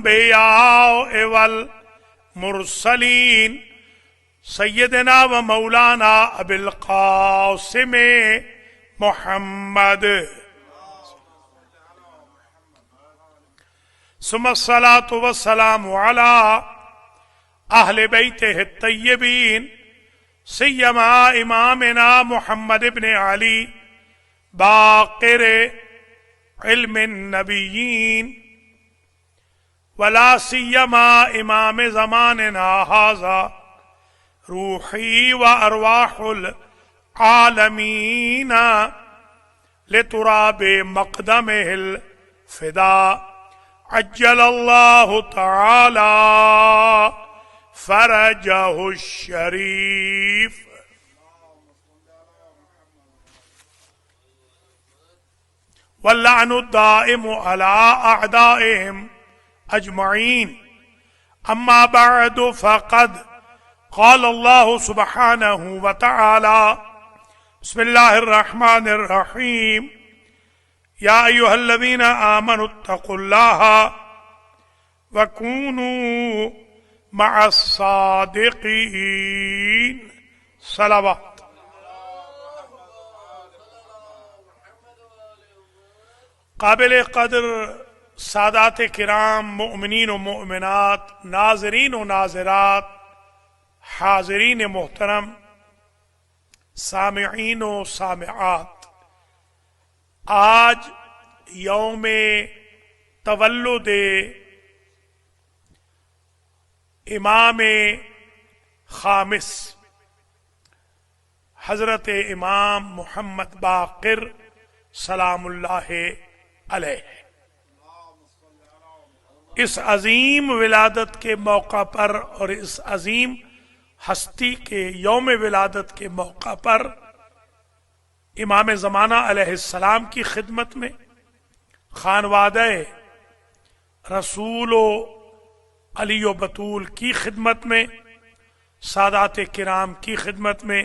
الانبیاء والمرسلین سیدنا و مولانا ابی القاسم محمد ثم الصلاة والسلام على اہل بیتہ الطیبین سیما امامنا محمد ابن علی باقر علم النبیین ولا سیما امام زماننا ھذا روحی و ارواح العالمین لتراب مقدمہ الفداء عجل اللہ تعالی فرجہ الشریف واللعن الدائم على اعدائهم اجمعین اما بعد فقد قال اللہ سبحانہ وتعالی بسم اللہ الرحمن الرحیم یا ایہا الذین آمنوا اتقوا اللہ وکونوا مع الصادقین صلوات قابل قدر سادات کرام مؤمنین و مؤمنات ناظرین و ناظرات حاضرین محترم سامعین و سامعات آج یوم تولد امام خامس حضرت امام محمد باقر سلام اللہ علیہ اس عظیم ولادت کے موقع پر اور اس عظیم ہستی کے یوم ولادت کے موقع پر امام زمانہ علیہ السلام کی خدمت میں خانوادہ رسول و علی و بطول کی خدمت میں سادات کرام کی خدمت میں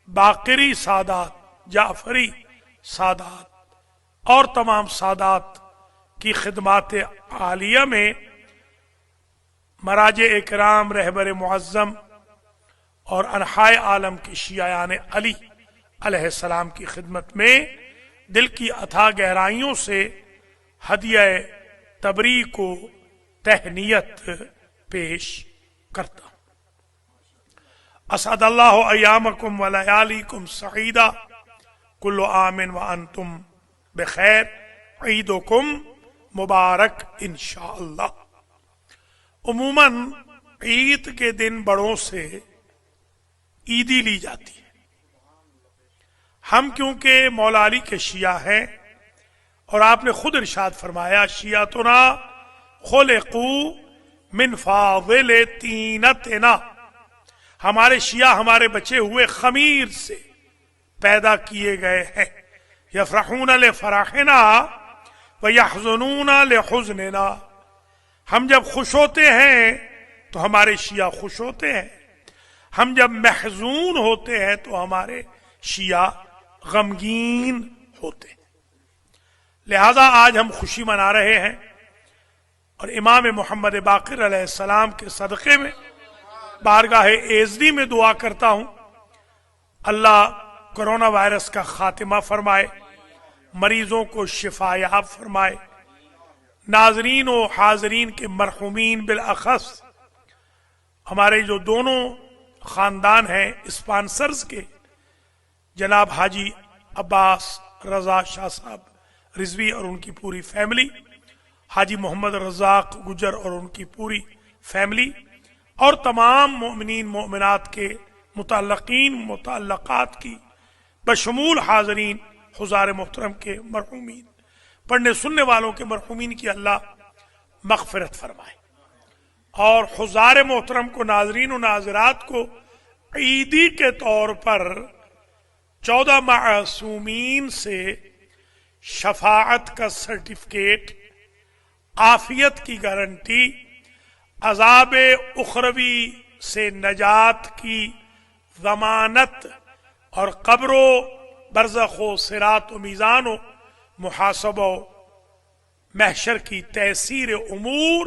باقری سادات جعفری سادات اور تمام سادات کی خدمات عالیہ میں مراجع اکرام رہبر معظم اور انحائے عالم کی شیعان علی علیہ السلام کی خدمت میں دل کی اتھا گہرائیوں سے ہدیہ تبریک و تہنیت پیش کرتا ہوں۔ اسعد اللہ ایامکم و لیالیکم سعیدہ کل عام وانتم بخیر عیدکم مبارک انشاءاللہ۔ عموماً عید کے دن بڑوں سے عیدی لی جاتی ہے۔ ہم کیونکہ مولا علی کے شیعہ ہیں اور آپ نے خود ارشاد فرمایا شیعتنا خلقوا من فاضل طینتنا، ہمارے شیعہ ہمارے بچے ہوئے خمیر سے پیدا کیے گئے ہیں۔ یفرحون لفرحنا ویحزنون لحزننا، ہم جب خوش ہوتے ہیں تو ہمارے شیعہ خوش ہوتے ہیں، ہم جب محزون ہوتے ہیں تو ہمارے شیعہ غمگین ہوتے ہیں۔ لہذا آج ہم خوشی منا رہے ہیں اور امام محمد باقر علیہ السلام کے صدقے میں بارگاہ ایزدی میں دعا کرتا ہوں اللہ کرونا وائرس کا خاتمہ فرمائے، مریضوں کو شفا یاب فرمائے، ناظرین و حاضرین کے مرحومین بالاخص ہمارے جو دونوں خاندان ہیں اسپانسرز کے، جناب حاجی عباس رضا شاہ صاحب رضوی اور ان کی پوری فیملی، حاجی محمد رزاق گجر اور ان کی پوری فیملی، اور تمام مومنین مومنات کے متعلقین متعلقات کی بشمول حاضرین حضار محترم کے مرحومین، پڑھنے سننے والوں کے مرحومین کی اللہ مغفرت فرمائے، اور حضار محترم کو ناظرین و ناظرات کو عیدی کے طور پر 14 معصومین سے شفاعت کا سرٹیفکیٹ، عافیت کی گارنٹی، عذاب اخروی سے نجات کی ضمانت اور قبر و برزخ و صراط و میزان و محاسبہ و محشر کی تیسیر امور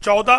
14,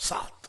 7।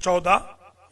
14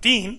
3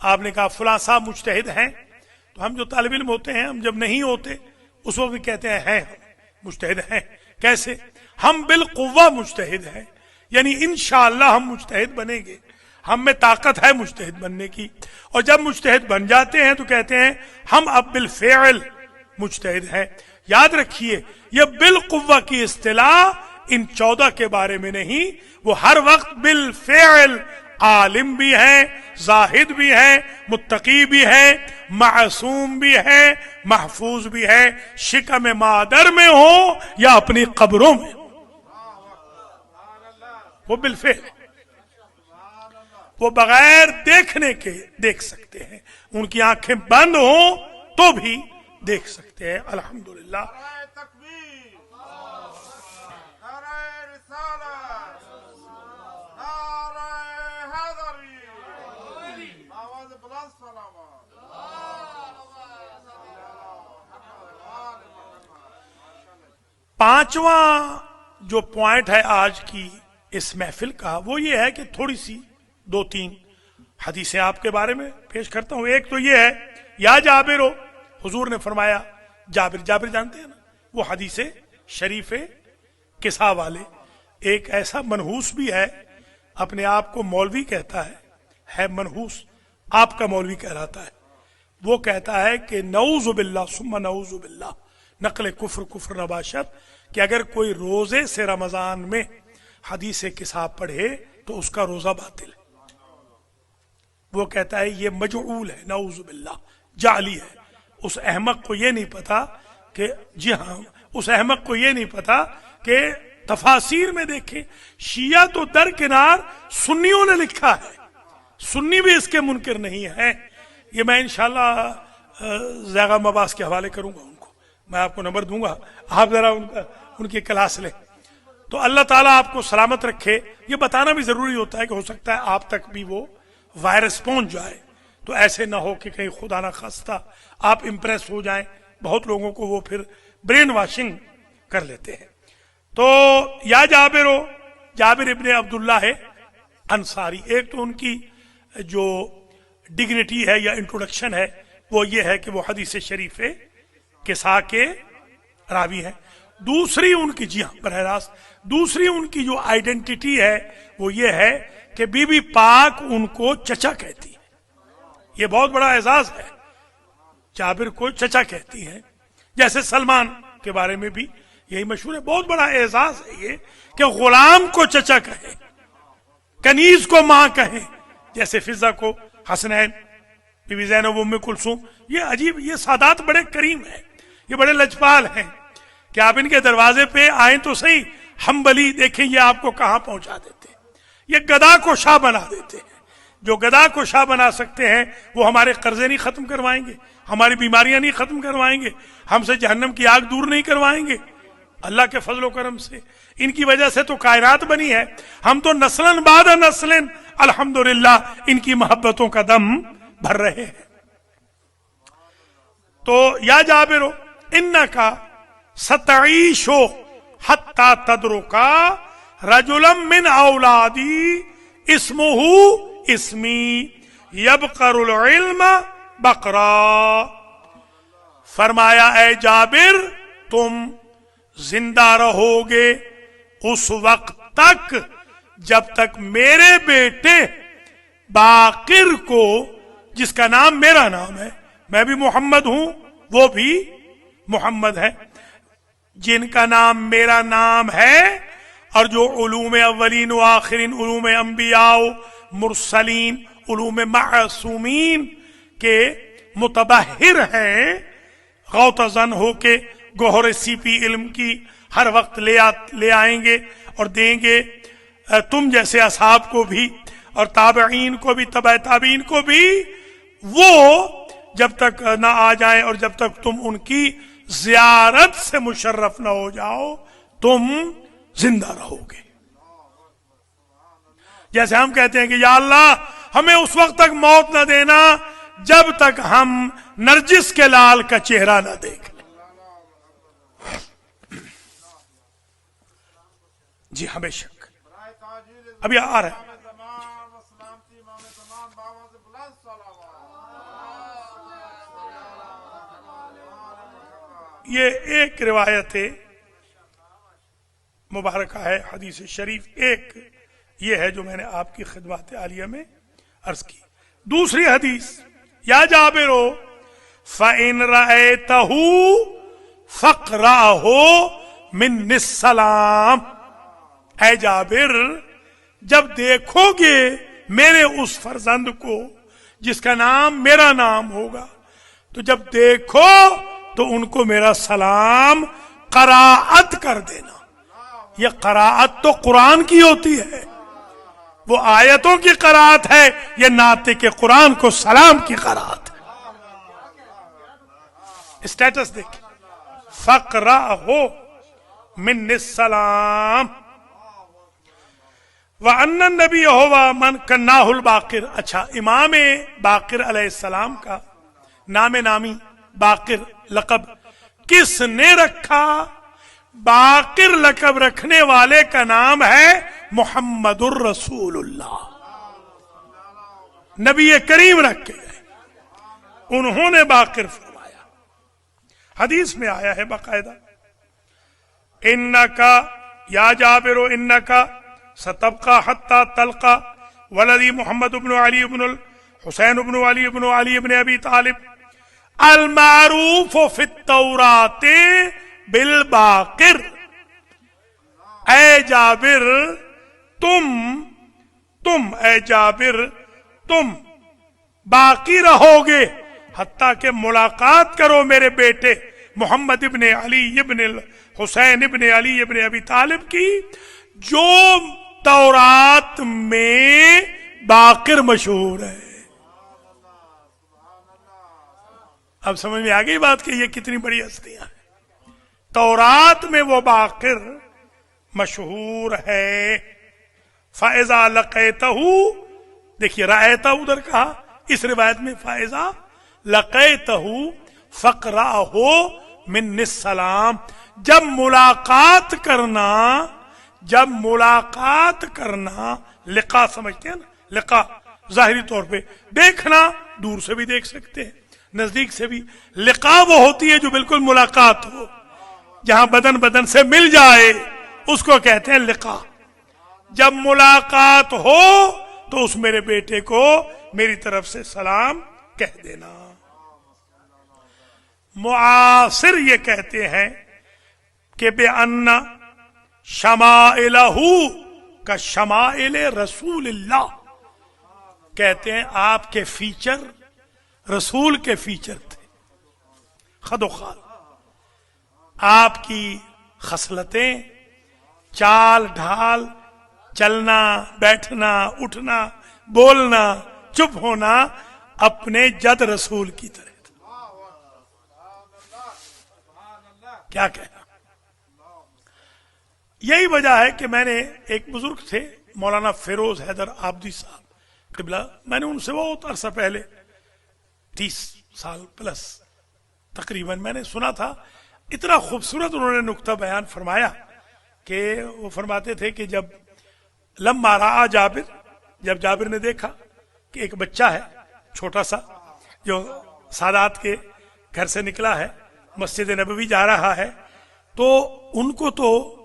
آپ نے کہا فلاں صاحب مجتہد ہیں، تو ہم جو طالب علم ہوتے ہیں، ہم جب نہیں ہوتے اس وقت بھی کہتے ہیں مجتہد ہیں. کیسے؟ ہم بالقوہ مجتہد ہیں، یعنی انشاءاللہ ہم مجتہد بنیں گے، ہم میں طاقت ہے مجتہد بننے کی. اور جب مجتہد بن جاتے ہیں تو کہتے ہیں ہم اب بالفعل مجتہد ہیں. یاد رکھیے یہ بالقوہ کی اصطلاح ان 14 کے بارے میں نہیں، وہ ہر وقت بالفعل عالم بھی ہیں، زاہد بھی ہیں، متقی بھی ہیں، معصوم بھی ہیں، محفوظ بھی ہیں، شکم مادر میں ہو یا اپنی قبروں میں، وہ بالفعل، وہ بغیر دیکھنے کے دیکھ سکتے ہیں، ان کی آنکھیں بند ہوں تو بھی دیکھ سکتے ہیں. الحمدللہ. پانچواں جو پوائنٹ ہے آج کی اس محفل کا، وہ یہ ہے کہ تھوڑی سی 2-3 حدیثیں آپ کے بارے میں پیش کرتا ہوں. ایک تو یہ ہے یا جابر ہو، حضور نے فرمایا جابر جانتے ہیں نا، وہ حدیث شریف قصہ والے. ایک ایسا منحوس بھی ہے، اپنے آپ کو مولوی کہتا ہے منحوس، آپ کا مولوی کہلاتا ہے. وہ کہتا ہے کہ نعوذ باللہ ثم نعوذ باللہ، نقل کفر نباشت، کہ اگر کوئی روزے سے رمضان میں حدیث قصہ پڑھے تو اس کا روزہ باطل ہے. وہ کہتا ہے یہ مجعول ہے، نعوذ باللہ، جعلی ہے. اس احمق کو یہ نہیں پتا کہ جی ہاں، اس احمق کو یہ نہیں پتا کہ تفاسیر میں دیکھیں، شیعہ تو درکنار سنیوں نے لکھا ہے، سنی بھی اس کے منکر نہیں ہے. یہ میں انشاءاللہ زیغہ مباس کے حوالے کروں گا، ان کو میں آپ کو نمبر دوں گا، آپ ذرا ان کی کلاس لیں. تو اللہ تعالیٰ آپ کو سلامت رکھے. یہ بتانا بھی ضروری ہوتا ہے کہ ہو سکتا ہے آپ تک بھی وہ وائرس پہنچ جائے، تو ایسے نہ ہو کہ کہیں خدا نہ خواستہ آپ امپریس ہو جائیں. بہت لوگوں کو وہ پھر برین واشنگ کر لیتے ہیں. تو یا جابر ہو، جابر ابن عبداللہ ہے انصاری. ایک تو ان کی جو ڈگنیٹی ہے یا انٹروڈکشن ہے وہ یہ ہے کہ وہ حدیث شریف قصہ کے راوی ہیں. دوسری ان کی، جی ہاں براہ راست، دوسری ان کی جو آئیڈینٹی ہے وہ یہ ہے کہ بی بی پاک ان کو چچا کہتی ہے. یہ بہت بڑا اعزاز ہے، جابر کو چچا کہتی ہیں. جیسے سلمان کے بارے میں بھی یہی مشہور ہے. بہت بڑا اعزاز ہے یہ کہ غلام کو چچا کہیں، کنیز کو ماں کہیں. جیسے فضہ کو حسنین، بی بی زینب، ام کلثوم. یہ عجیب، یہ سادات بڑے کریم ہیں، یہ بڑے لجپال ہیں کہ آپ ان کے دروازے پہ آئیں تو صحیح، حنبلی دیکھیں یہ آپ کو کہاں پہنچا دیتے ہیں. یہ گدا کو شاہ بنا دیتے ہیں. جو گدا کو شاہ بنا سکتے ہیں وہ ہمارے قرضے نہیں ختم کروائیں گے، ہماری بیماریاں نہیں ختم کروائیں گے، ہم سے جہنم کی آگ دور نہیں کروائیں گے. اللہ کے فضل و کرم سے ان کی وجہ سے تو کائنات بنی ہے. ہم تو نسلن بعد نسلن الحمدللہ ان کی محبتوں کا دم بھر رہے ہیں. تو یا جابر ہو انکا ستعیشو حتی تدرکا رجلا من اولادی اسمہ اسمی یبقر العلم بقرا. فرمایا اے جابر تم زندہ رہو گے اس وقت تک جب تک میرے بیٹے باقر کو، جس کا نام میرا نام ہے، میں بھی محمد ہوں وہ بھی محمد ہے، جن کا نام میرا نام ہے اور جو علوم اولین و آخرین، علوم انبیاء مرسلین، علوم معصومین کے متبحر ہیں، غوطہ زن ہو کے گوہر سیپی علم کی ہر وقت لے آئیں گے اور دیں گے تم جیسے اصحاب کو بھی اور تابعین کو بھی، تبع تابعین کو بھی. وہ جب تک نہ آ جائیں اور جب تک تم ان کی زیارت سے مشرف نہ ہو جاؤ تم زندہ رہو گے. جیسے ہم کہتے ہیں کہ یا اللہ ہمیں اس وقت تک موت نہ دینا جب تک ہم نرجس کے لال کا چہرہ نہ دیکھ لیں. جی ہاں بے شک ابھی آ رہا ہے. یہ ایک روایت مبارکہ ہے حدیث شریف، ایک یہ ہے جو میں نے آپ کی خدمات عالیہ میں عرض کی۔ دوسری حدیث، یا جابر فَإِن رَأَيْتَهُ فَاقْرَأْهُ مِنِّ السَّلَامِ، اے جابر جب دیکھو گے میرے اس فرزند کو جس کا نام میرا نام ہوگا، تو جب دیکھو تو ان کو میرا سلام قراءت کر دینا۔ یہ قراءت تو قرآن کی ہوتی ہے، وہ آیتوں کی قراءت ہے، یہ ناطق قرآن کو سلام کی قراءت ہے۔ اسٹیٹس دیکھیں، فَقْرَأْهُ مِنِّ السَّلَامِ وَأَنَّ النَّبِيَّ هُوَ مَنْ كَنَّاهُ الْبَاقِرُ۔ اچھا، امام باقر علیہ السلام کا نام نامی باقر لقب کس نے رکھا؟ باقر لقب رکھنے والے کا نام ہے محمد الرسول اللہ، نبی کریم رکھ کے گئے، انہوں نے باقر فرمایا۔ حدیث میں آیا ہے باقاعدہ، انکا یا جابر انکا ستبقى حتى تلقى ولدی محمد بن علی بن الحسین بن علی بن علی بن ابی طالب المعروف فی التوراۃ بالباقر۔ اے جابر تم اے جابر تم باقی رہو گے حتیٰ کہ ملاقات کرو میرے بیٹے محمد ابن علی ابن الحسین ابن علی ابن ابی طالب کی، جو تورات میں باقر مشہور ہے۔ اب سمجھ میں آگئی بات کہ یہ کتنی بڑی ہستیاں ہیں۔ تورات میں وہ باقر مشہور ہے۔ فَإِذَا لَقَيْتَهُ، دیکھیے رَأَيْتَ ادھر کہا، اس روایت میں فَإِذَا لَقَيْتَهُ فَقْرَأْهُ مِنِّ السَّلَامِ، جب ملاقات کرنا لقاء سمجھتے ہیں نا، لقاء ظاہری طور پہ دیکھنا، دور سے بھی دیکھ سکتے ہیں نزدیک سے بھی، لقاء وہ ہوتی ہے جو بالکل ملاقات ہو، جہاں بدن بدن سے مل جائے، اس کو کہتے ہیں لقاء۔ جب ملاقات ہو تو اس میرے بیٹے کو میری طرف سے سلام کہہ دینا۔ معاصر یہ کہتے ہیں کہ بِأَنَّ شمائلہ کا شمائل رسول اللہ، کہتے ہیں آپ کے فیچر رسول کے فیچر تھے، خد و خال، آپ کی خصلتیں، چال ڈھال، چلنا بیٹھنا اٹھنا بولنا چپ ہونا اپنے جد رسول کی طرح تھا۔ کیا کہنا، یہی وجہ ہے کہ میں نے ایک بزرگ تھے مولانا فیروز حیدر آبدی صاحب قبلہ، میں نے ان سے بہت عرصہ پہلے 30 سال پلس تقریباً میں نے سنا تھا، اتنا خوبصورت انہوں نے نکتہ بیان فرمایا کہ وہ فرماتے تھے کہ جب لما رآ جابر، جب جابر نے دیکھا کہ ایک بچہ ہے چھوٹا سا جو سادات کے گھر سے نکلا ہے مسجد نبوی جا رہا ہے، تو ان کو تو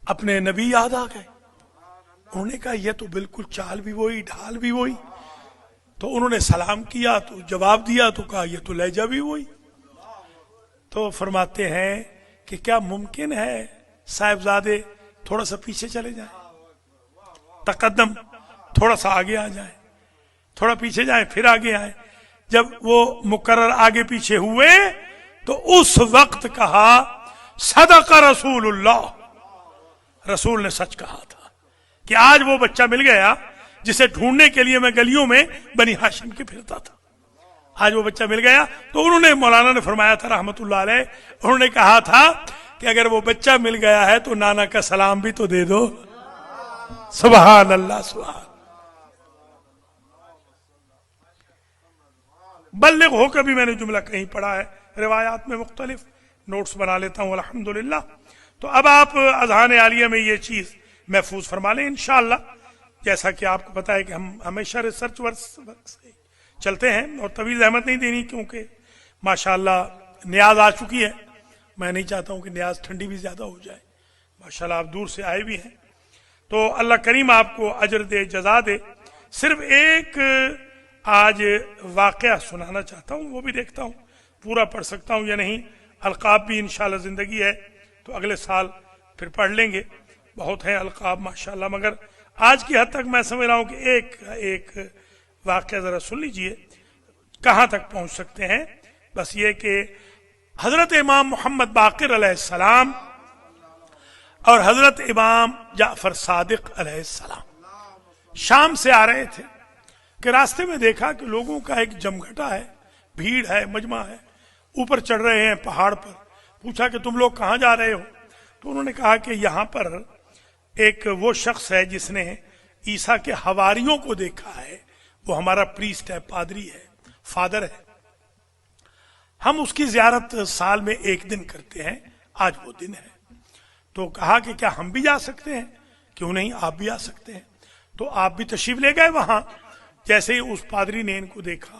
اپنے نبی یاد آ گئے۔ انہوں نے کہا یہ تو بالکل چال بھی وہی ڈھال بھی وہی، تو انہوں نے سلام کیا تو جواب دیا تو کہا یہ تو لہجہ بھی وہی۔ تو فرماتے ہیں کہ کیا ممکن ہے صاحبزادے تھوڑا سا پیچھے چلے جائیں، تقدم تھوڑا سا آگے آ جائیں، تھوڑا پیچھے جائیں پھر آگے آئیں۔ جب وہ مقرر آگے پیچھے ہوئے تو اس وقت کہا صدق رسول اللہ، رسول نے سچ کہا تھا کہ آج وہ بچہ مل گیا جسے ڈھونڈنے کے لیے میں گلیوں میں بنی ہاشم کے پھرتا تھا، آج وہ بچہ مل گیا۔ تو انہوں نے مولانا نے فرمایا تھا رحمت اللہ علیہ، انہوں نے کہا تھا کہ اگر وہ بچہ مل گیا ہے تو نانا کا سلام بھی تو دے دو۔ سبحان اللہ، سبحان بلغ ہو، کبھی میں نے جملہ کہیں پڑھا ہے، روایات میں مختلف نوٹس بنا لیتا ہوں الحمدللہ۔ تو اب آپ اذہان عالیہ میں یہ چیز محفوظ فرما لیں انشاءاللہ، جیسا کہ آپ کو پتا ہے کہ ہم ہمیشہ ریسرچ ورک سے چلتے ہیں اور طویل احمد نہیں دینی کیونکہ ماشاءاللہ نیاز آ چکی ہے۔ میں نہیں چاہتا ہوں کہ نیاز ٹھنڈی بھی زیادہ ہو جائے. ماشاءاللہ آپ دور سے آئے بھی ہیں, تو اللہ کریم آپ کو اجر دے, جزا دے. صرف ایک آج واقعہ سنانا چاہتا ہوں, وہ بھی دیکھتا ہوں پورا پڑھ سکتا ہوں یا نہیں. القاب بھی انشاءاللہ زندگی ہے تو اگلے سال پھر پڑھ لیں گے. بہت ہیں القاب ماشاءاللہ, مگر آج کی حد تک میں سمجھ رہا ہوں کہ ایک واقعہ ذرا سن لیجئے کہاں تک پہنچ سکتے ہیں. بس یہ کہ حضرت امام محمد باقر علیہ السلام اور حضرت امام جعفر صادق علیہ السلام شام سے آ رہے تھے کہ راستے میں دیکھا کہ لوگوں کا ایک جمگھٹا ہے, بھیڑ ہے, مجمع ہے, اوپر چڑھ رہے ہیں پہاڑ پر. پوچھا کہ تم لوگ کہاں جا رہے ہو؟ تو انہوں نے کہا کہ یہاں پر ایک وہ شخص ہے جس نے عیسیٰ کے حواریوں کو دیکھا ہے, وہ ہمارا پریسٹ ہے, پادری ہے, فادر ہے, ہم اس کی زیارت سال میں ایک دن کرتے ہیں, آج وہ دن ہے. تو کہا کہ کیا ہم بھی جا سکتے ہیں؟ کیوں نہیں, آپ بھی آ سکتے ہیں. تو آپ بھی تشریف لے گئے وہاں. جیسے ہی اس پادری نے ان کو دیکھا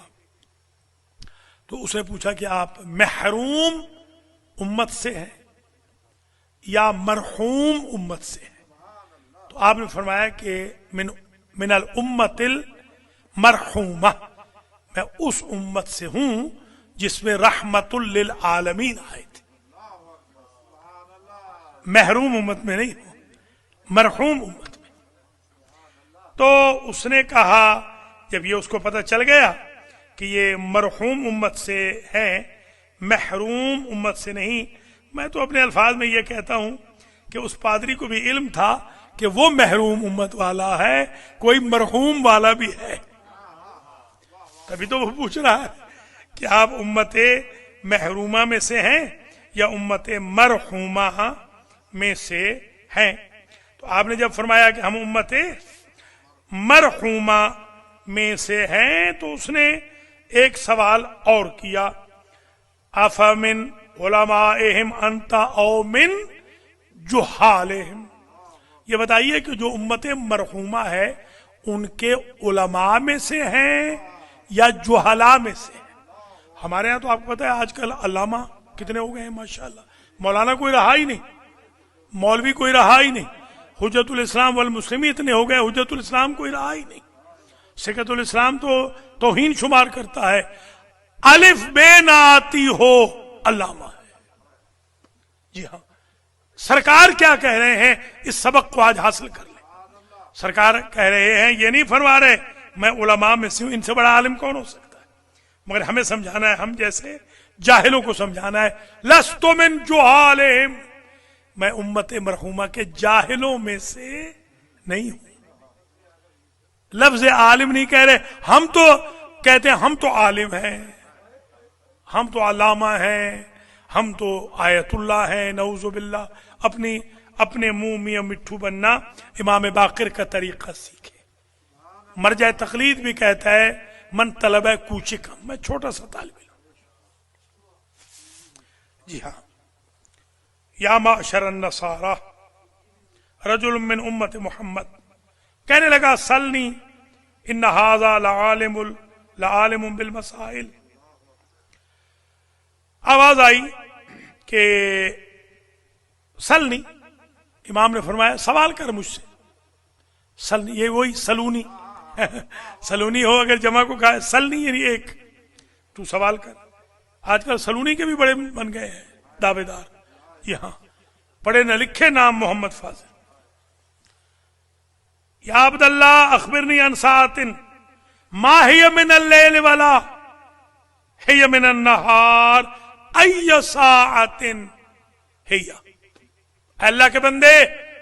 تو اس نے پوچھا کہ آپ محروم امت سے ہیں یا مرحوم امت سے ہیں؟ تو آپ نے فرمایا کہ من الامت المرحومہ, میں اس امت سے ہوں جس میں رحمت للعالمین آئے تھے. محروم امت میں نہیں ہوں, مرحوم امت میں. تو اس نے کہا, جب یہ اس کو پتہ چل گیا کہ یہ مرحوم امت سے ہیں, محروم امت سے نہیں, میں تو اپنے الفاظ میں یہ کہتا ہوں کہ اس پادری کو بھی علم تھا کہ وہ محروم امت والا ہے, کوئی مرحوم والا بھی ہے. تبھی تو وہ پوچھ رہا ہے کہ آپ امت محرومہ میں سے ہیں یا امت مرحومہ میں سے ہیں. تو آپ نے جب فرمایا کہ ہم امت مرحومہ میں سے ہیں تو اس نے ایک سوال اور کیا, افمن علمائہم انت او من جہالہم, یہ بتائیے کہ جو امت مرحومہ ہے ان کے علماء میں سے ہیں یا جہلاء میں سے ہیں. ہمارے ہاں تو آپ کو پتا ہے آج کل علامہ کتنے ہو گئے ہیں ماشاءاللہ, مولانا کوئی رہا ہی نہیں, مولوی کوئی رہا ہی نہیں, حجت الاسلام والمسلمین اتنے ہو گئے, حجت الاسلام کوئی رہا ہی نہیں. سکت الاسلام تو توہین شمار کرتا ہے, الف بے نہ آتی ہو علامہ ہے. جی ہاں, سرکار کیا کہہ رہے ہیں, اس سبق کو آج حاصل کر لیں. سرکار کہہ رہے ہیں, یہ نہیں فرما رہے میں علماء میں سے ہوں, ان سے بڑا عالم کون ہو سکتا ہے, مگر ہمیں سمجھانا ہے, ہم جیسے جاہلوں کو سمجھانا ہے, لست من جہالہم, میں امت مرحومہ کے جاہلوں میں سے نہیں ہوں. لفظ عالم نہیں کہہ رہے, ہم تو کہتے ہیں ہم تو عالم ہیں, ہم تو علامہ ہیں, ہم تو آیت اللہ ہیں, نعوذ باللہ. اپنے منہ میاں مٹھو بننا امام باقر کا طریقہ سیکھے. مرجع تقلید بھی کہتا ہے من طلب ہے کوچکم, میں چھوٹا سا طالب علم. جی ہاں, یا معشر النصارى رجل من امت محمد, کہنے لگا سلنی ان ھذا لعالم بالمسائل. آواز آئی کہ سلنی, امام نے فرمایا سوال کر مجھ سے. سلنی یہ وہی سلونی سلونی ہو اگر جمع کو کہا, سلنی یعنی ایک, تو سوال کر. آج کل سلونی کے بھی بڑے بن گئے ہیں دعوے دار. جی ہاں, پڑھے نہ لکھے نام محمد فاضل. یا عبداللہ اخبرنی عن ساعت ما ہی من اللیل ولا ہی من النہار ای ساعت ہی. اللہ کے بندے,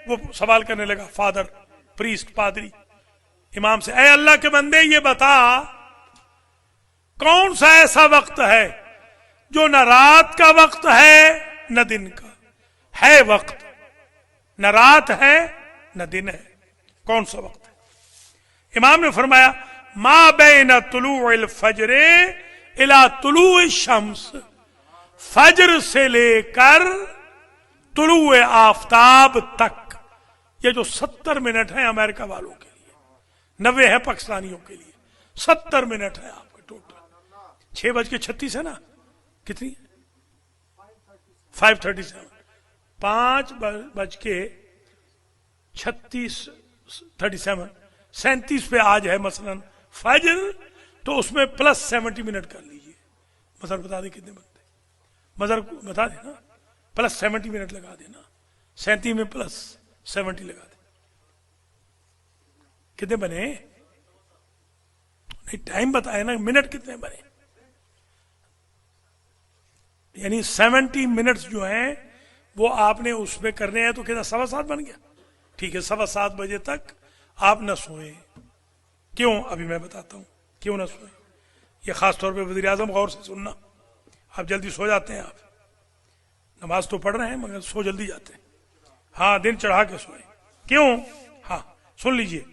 وہ سوال کرنے لگا, فادر پریسٹ پادری امام سے, اے اللہ کے بندے یہ بتا کون سا ایسا وقت ہے جو نہ رات کا وقت ہے نہ دن کا ہے وقت, نہ رات ہے نہ دن ہے, کون سا وقت ہے؟ امام نے فرمایا ما بین طلوع الفجر الى طلوع الشمس, فجر سے لے کر طلوع آفتاب تک. یہ جو 70 منٹ ہیں امریکہ والوں کے لیے, 90 ہے پاکستانیوں کے لیے, 70 منٹ ہے آپ کے ٹوٹل. 6:36 ہے نا, کتنی 5:37 5:36 پہ آج ہے مثلا فجر، تو اس میں +70 منٹ کر لیجئے. مظہر بتا دیں کتنے بنتے، مظہر بتا دیں نا، +70 منٹ لگا دینا، 37 میں +70 لگا دیں، کتنے بنے؟ نہیں ٹائم بتائے نا، منٹ کتنے بنے؟ یعنی 70 منٹس جو ہیں وہ آپ نے اس میں کرنے ہیں، تو کتنا 7:15 بن گیا. ٹھیک ہے، 7:15 بجے تک آپ نہ سوئیں. کیوں؟ ابھی میں بتاتا ہوں کیوں نہ سوئیں. یہ خاص طور پہ وزیر اعظم غور سے سننا، آپ جلدی سو جاتے ہیں، آپ نماز تو پڑھ رہے ہیں مگر سو جلدی جاتے ہیں. ہاں دن چڑھا کے سوئیں. کیوں؟ ہاں سن لیجئے.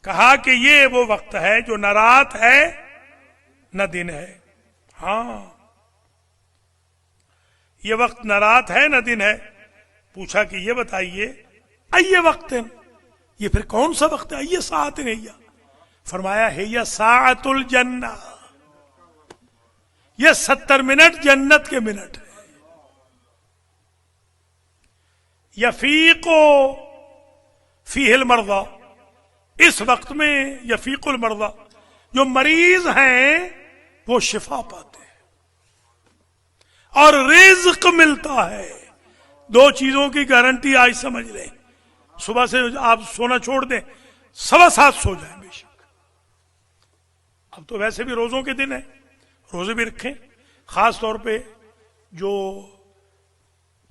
کہا کہ یہ وہ وقت ہے جو نہ رات ہے نہ دن ہے. ہاں یہ وقت نہ رات ہے نہ دن ہے. پوچھا کہ یہ بتائیے ای وقت، یہ پھر کون سا وقت ہے؟ ای ساعت ہے. فرمایا ہے یہ ساعت الجنہ، یہ 70 منٹ جنت کے منٹ ہے. یفیق فیہ المرضى، اس وقت میں یفیق المرضى، جو مریض ہیں وہ شفا پاتے ہیں اور رزق ملتا ہے. 2 چیزوں کی گارنٹی آج سمجھ لیں. صبح سے آپ سونا چھوڑ دیں، 7:15 سو جائیں بے شک. اب تو ویسے بھی روزوں کے دن ہیں، روزے بھی رکھیں. خاص طور پہ جو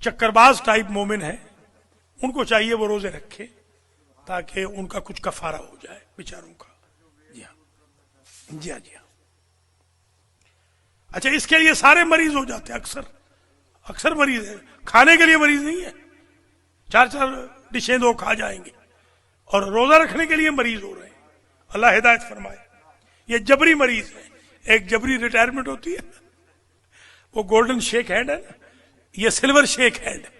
چکر باز ٹائپ مومن ہیں ان کو چاہیے وہ روزے رکھیں تاکہ ان کا کچھ کفارہ ہو جائے بیچاروں کا. جی ہاں جی ہاں جی ہاں. اچھا اس کے لیے سارے مریض ہو جاتے ہیں، اکثر مریض ہے، کھانے کے لیے مریض نہیں ہے. 4 ڈشیں 2 کھا جائیں گے اور روزہ رکھنے کے لیے مریض ہو رہے ہیں. اللہ ہدایت فرمائے. یہ جبری مریض ہے. ایک جبری ریٹائرمنٹ ہوتی ہے، وہ گولڈن شیک ہینڈ ہے نا، یہ سلور شیک ہینڈ ہے.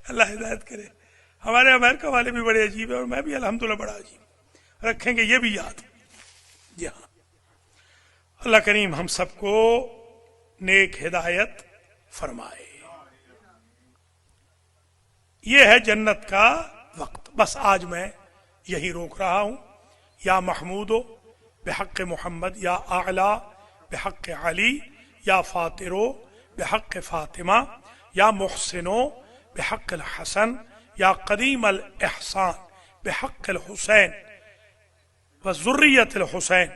اللہ ہدایت کرے. ہمارے امریکہ والے بھی بڑے عجیب ہیں اور میں بھی الحمدللہ بڑا عجیب. رکھیں گے یہ بھی یاد. جی ہاں اللہ کریم ہم سب کو نیک ہدایت فرمائے. یہ ہے جنت کا وقت. بس آج میں یہی روک رہا ہوں. یا محمودو بحق محمد، یا اعلی بحق علی، یا فاطرو بحق فاطمہ، یا محسنو بحق الحسن، یا قدیم الاحسان بحق الحسین وذریت الحسین،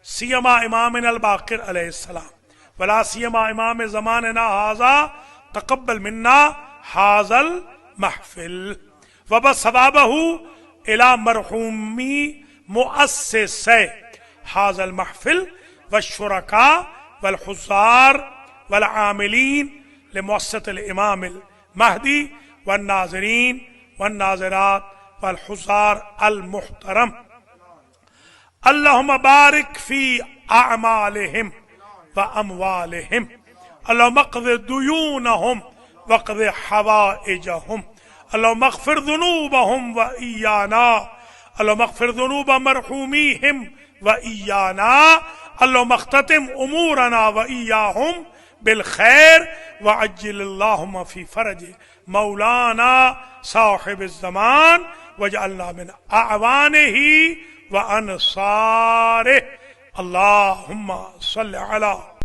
سیما امامنا الباقر علیہ السلام، ولا سیما امام زماننا هذا تقبل منا هذا المحفل وبثوابه الى مرحومی مؤسس هذا المحفل والشرکاء والحضار والعاملین لمؤسسة الامام المہدی والناظرین والناظرات والحضار المحترم. اللہم بارک فی اعمالہم واموالہم، اللہم اقض دیونہم واقض حوائجہم، اللہم اغفر ذنوبہم وإیانا، اللہم اغفر ذنوب مرحومیہم وإیانا، اللہم اختتم امورنا وإیاہم بالخیر وعجل اللہم فی فرج مولانا صاحب الزمان واجعلنا من اعوانہ وانصارہ. اللہم صل علی